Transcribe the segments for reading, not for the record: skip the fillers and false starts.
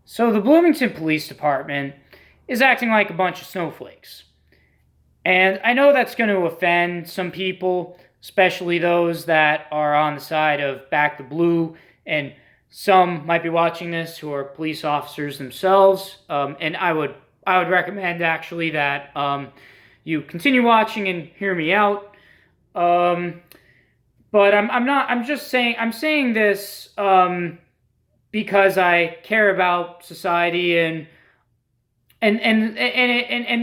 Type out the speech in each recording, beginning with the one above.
So the Bloomington Police Department is acting like a bunch of snowflakes. And I know that's going to offend some people, especially those that are on the side of Back the Blue, and some might be watching this who are police officers themselves. And I would recommend actually that you continue watching and hear me out. But I'm saying this because I care about society and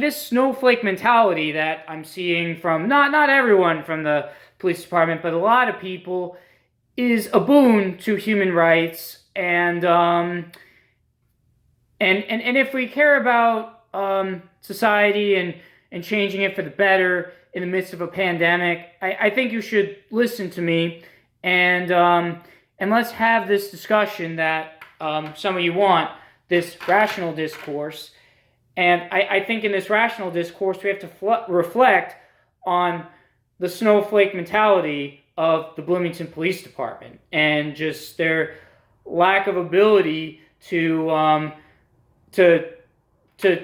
this snowflake mentality that I'm seeing from not everyone from the police department, but a lot of people, is a boon to human rights. And if we care about society and changing it for the better in the midst of a pandemic, I think you should listen to me and let's have this discussion that some of you want, this rational discourse. And I think in this rational discourse, we have to reflect on the snowflake mentality of the Bloomington Police Department and just their lack of ability to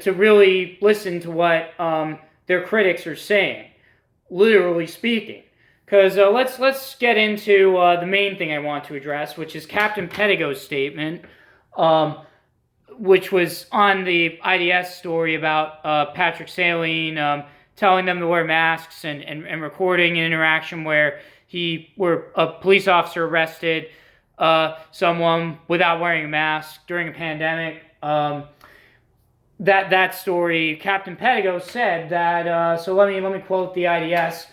really listen to what their critics are saying, literally speaking. Because let's get into the main thing I want to address, which is Captain Pedigo's statement, which was on the IDS story about Patrick Saline telling them to wear masks and recording an interaction where a police officer arrested someone without wearing a mask during a pandemic. That story, Captain Pedigo said that. So let me quote the IDS.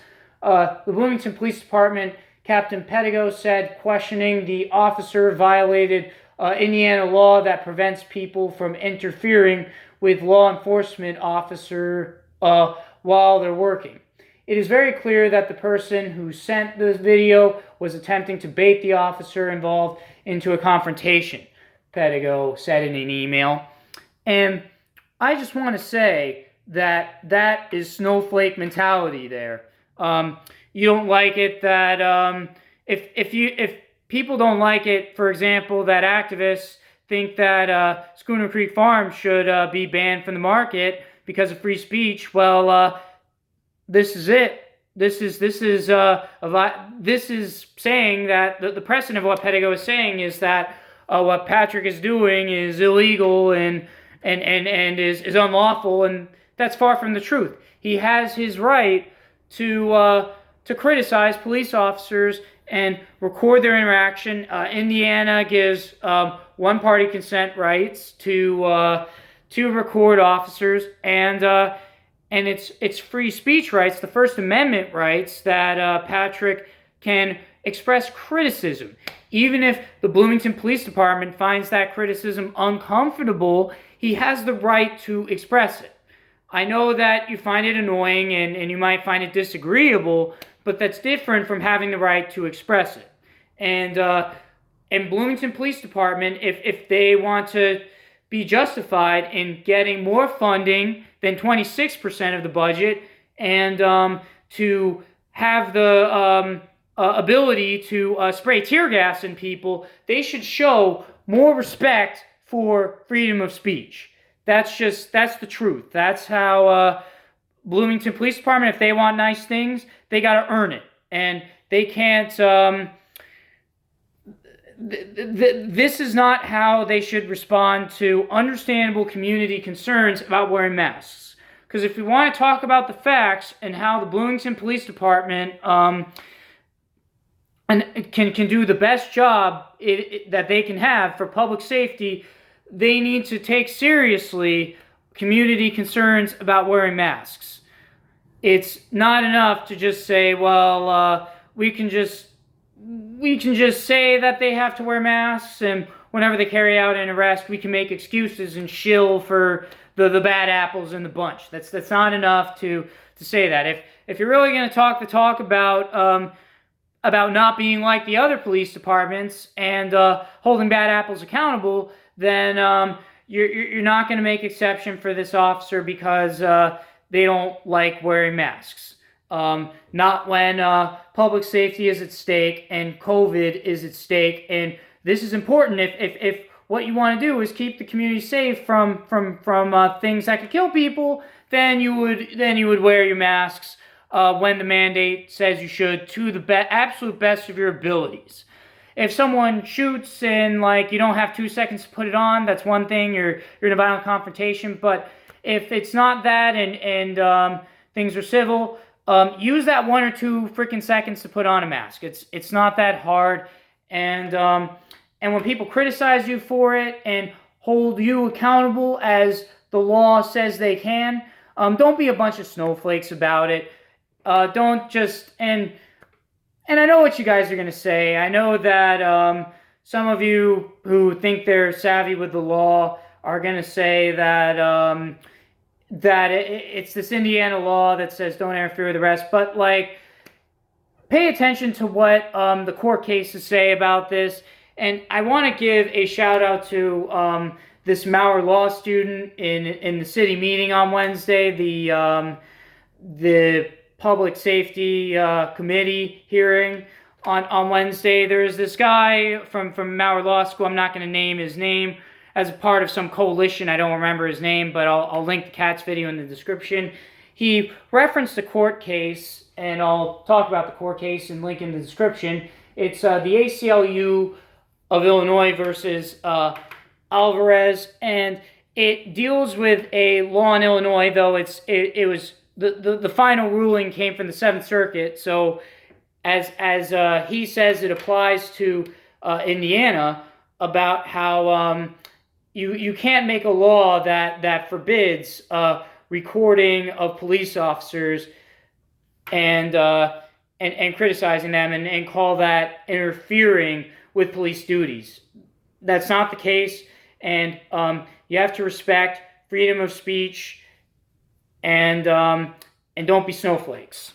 The Bloomington Police Department, Captain Pedigo said, questioning the officer violated Indiana law that prevents people from interfering with law enforcement officer while they're working. It is very clear that the person who sent the video was attempting to bait the officer involved into a confrontation, Pedigo said in an email. And I just want to say that is snowflake mentality there. You don't like it that if people don't like it, for example, that activists think that Schooner Creek Farm should be banned from the market because of free speech. Well, this is it. This is saying that the precedent of what Pedigo is saying is that what Patrick is doing is illegal and is unlawful, and that's far from the truth. He has his right to criticize police officers and record their interaction. Indiana gives one-party consent rights to record officers, and it's free speech rights, the First Amendment rights, that Patrick can express criticism. Even if the Bloomington Police Department finds that criticism uncomfortable, he has the right to express it. I know that you find it annoying and you might find it disagreeable, but that's different from having the right to express it. And Bloomington Police Department, if they want to be justified in getting more funding than 26% of the budget and to have the ability to spray tear gas in people, they should show more respect for freedom of speech. That's the truth. That's how Bloomington Police Department, if they want nice things, they got to earn it. And they can't, this is not how they should respond to understandable community concerns about wearing masks. Because if we want to talk about the facts and how the Bloomington Police Department and can do the best job that they can have for public safety, they need to take seriously community concerns about wearing masks. It's not enough to just say, well, we can just say that they have to wear masks, and whenever they carry out an arrest, we can make excuses and shill for the bad apples in the bunch. That's not enough to say that. If you're really going to talk the talk about not being like the other police departments and holding bad apples accountable, then you're not going to make exception for this officer because they don't like wearing masks. Not when public safety is at stake and COVID is at stake. And this is important. If what you want to do is keep the community safe from things that could kill people, then you would wear your masks when the mandate says you should, to the absolute best of your abilities. If someone shoots and like you don't have 2 seconds to put it on, that's one thing. You're in a violent confrontation. But if it's not that and things are civil, use that 1 or 2 freaking seconds to put on a mask. It's not that hard. And when people criticize you for it and hold you accountable as the law says they can, don't be a bunch of snowflakes about it. Don't just and I know what you guys are going to say. I know that some of you who think they're savvy with the law are going to say that it's this Indiana law that says don't interfere with the rest. But, like, pay attention to what the court cases say about this. And I want to give a shout-out to this Mauer law student in the city meeting on Wednesday, the Public Safety Committee hearing on Wednesday. There's this guy from Mauer Law School. I'm not going to name his name, as a part of some coalition. I don't remember his name, but I'll link the Capt's video in the description. He referenced a court case, and I'll talk about the court case and link in the description. It's the ACLU of Illinois versus Alvarez, and it deals with a law in Illinois, though it was the final ruling came from the Seventh Circuit. So as he says, it applies to Indiana about how you can't make a law that forbids recording of police officers and criticizing them and call that interfering with police duties. That's not the case, and you have to respect freedom of speech and don't be snowflakes.